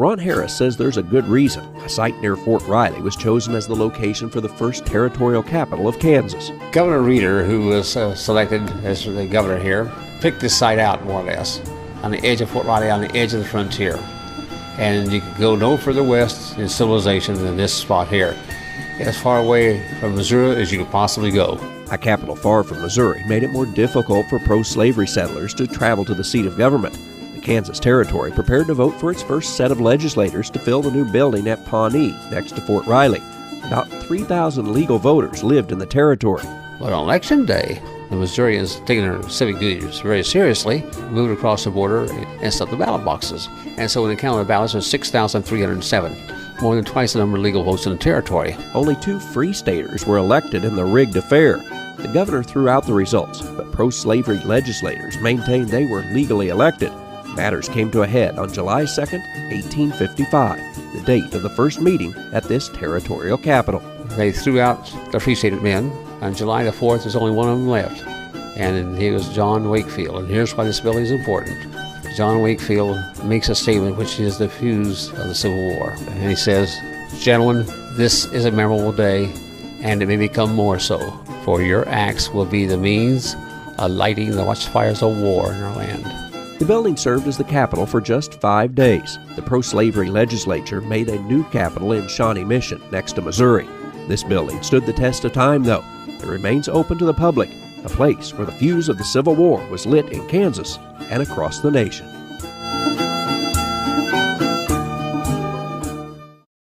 Ron Harris says there's a good reason. A site near Fort Riley was chosen as the location for the first territorial capital of Kansas. Governor Reeder, who was selected as the governor here, picked this site out more or less on the edge of Fort Riley, on the edge of the frontier. And you could go no further west in civilization than this spot here. As far away from Missouri as you could possibly go. A capital far from Missouri made it more difficult for pro-slavery settlers to travel to the seat of government. The Kansas Territory prepared to vote for its first set of legislators to fill the new building at Pawnee, next to Fort Riley. About 3,000 legal voters lived in the territory. But on election day, the Missourians, taking their civic duties very seriously, moved across the border and stuffed the ballot boxes. And so when they counted the ballots, there were 6,307, more than twice the number of legal votes in the territory. Only 2 free staters were elected in the rigged affair. The governor threw out the results, but pro-slavery legislators maintained they were legally elected. Matters came to a head on July 2, 1855, the date of the first meeting at this territorial capital. They threw out the free state men. On July the 4th, there's only one of them left, and he was John Wakefield. And here's why this building is important. John Wakefield makes a statement which is the fuse of the Civil War. And he says, "Gentlemen, this is a memorable day, and it may become more so, for your acts will be the means of lighting the watchfires of war in our land." The building served as the capital for just 5 days. The pro-slavery legislature made a new capital in Shawnee Mission, next to Missouri. This building stood the test of time, though. It remains open to the public, a place where the fuse of the Civil War was lit in Kansas and across the nation.